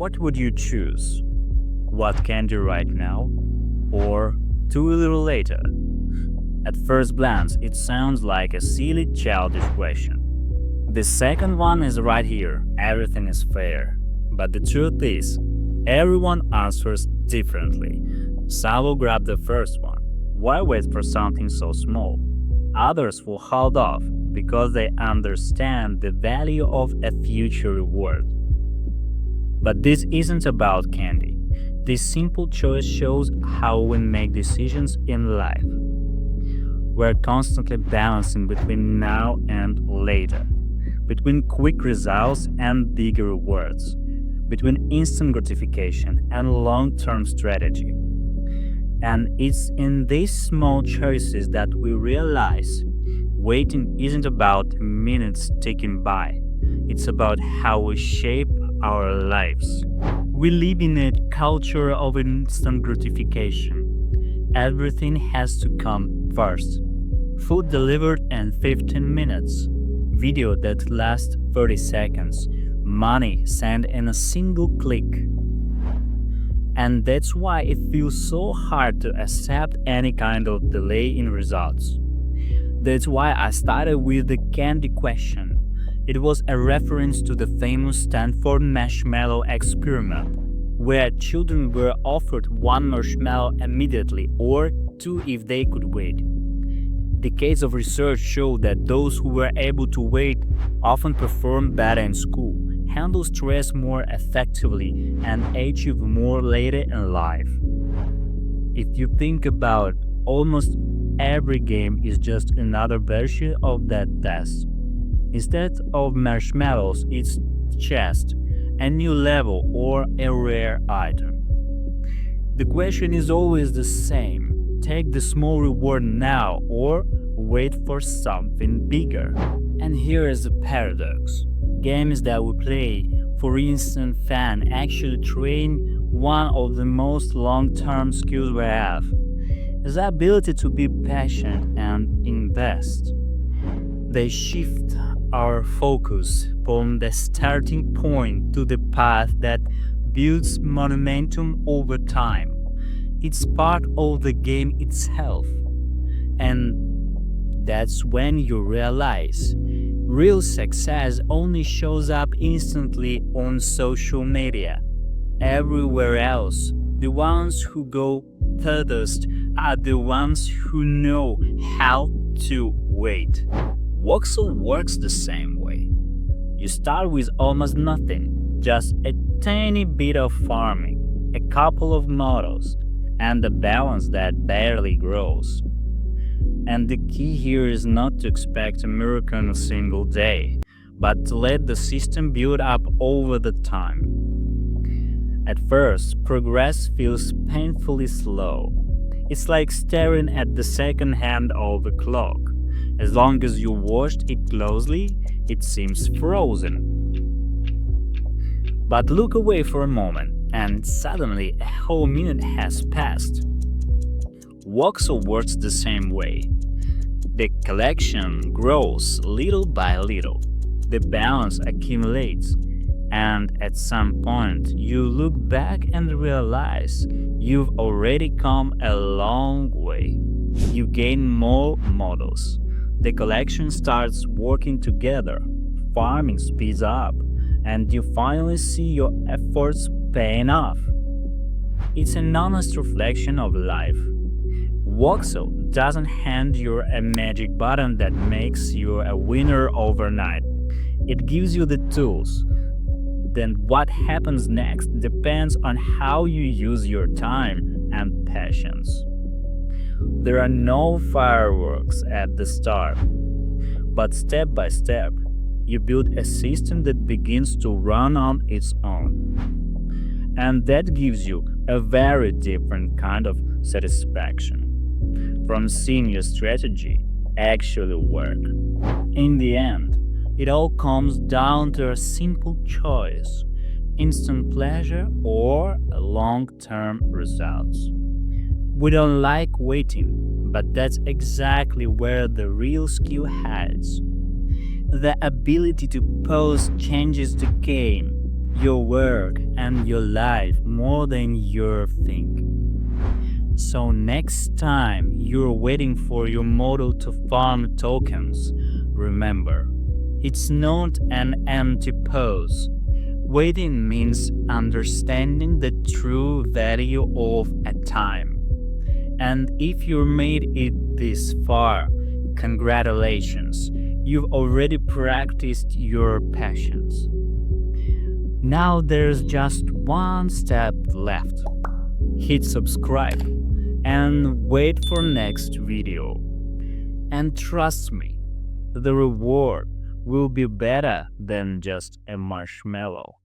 What would you choose? What candy right now? Or too little later? At first glance, it sounds like a silly childish question. The second one is right here. Everything is fair. But the truth is, everyone answers differently. Some will grab the first one. Why wait for something so small? Others will hold off because they understand the value of a future reward. But this isn't about candy. This simple choice shows how we make decisions in life. We're constantly balancing between now and later, between quick results and bigger rewards, between instant gratification and long-term strategy. And it's in these small choices that we realize waiting isn't about minutes ticking by. It's about how we shape our lives. We live in a culture of instant gratification. Everything has to come first. Food delivered in 15 minutes. Video that lasts 30 seconds. Money sent in a single click. And that's why it feels so hard to accept any kind of delay in results. That's why I started with the candy question. It was a reference to the famous Stanford marshmallow experiment, where children were offered one marshmallow immediately or two if they could wait. Decades of research show that those who were able to wait often perform better in school, handle stress more effectively, and achieve more later in life. If you think about it, almost every game is just another version of that test. Instead of marshmallows, it's chest, a new level, or a rare item. The question is always the same. Take the small reward now or wait for something bigger. And here is the paradox. Games that we play for instant fun actually train one of the most long-term skills we have. Is the ability to be patient and invest. They shift our focus from the starting point to the path that builds momentum over time. It's part of the game itself. And that's when you realize real success only shows up instantly on social media. Everywhere else, the ones who go furthest are the ones who know how to wait. Voxel works the same way. You start with almost nothing, just a tiny bit of farming, a couple of models, and a balance that barely grows. And the key here is not to expect a miracle in a single day, but to let the system build up over the time. At first, progress feels painfully slow. It's like staring at the second hand of a clock. As long as you watched it closely, it seems frozen. But look away for a moment, and suddenly a whole minute has passed. Voxel works the same way. The collection grows little by little. The balance accumulates. And at some point, you look back and realize you've already come a long way. You gain more models. The collection starts working together. Farming speeds up. And you finally see your efforts paying off. It's an honest reflection of life. Voxel doesn't hand you a magic button that makes you a winner overnight. It gives you the tools. Then what happens next depends on how you use your time and patience. There are no fireworks at the start, but step by step, you build a system that begins to run on its own. And that gives you a very different kind of satisfaction from seeing your strategy actually work. In the end, it all comes down to a simple choice: instant pleasure or long-term results. We don't like waiting, but that's exactly where the real skill hides. The ability to pause changes the game. your work, and your life more than you think. So next time you're waiting for your model to farm tokens, remember, it's not an empty pose. Waiting means understanding the true value of a time. And if you made it this far, congratulations, you've already practiced your patience. Now there's just one step left. Hit subscribe and wait for next video. And trust me, the reward will be better than just a marshmallow.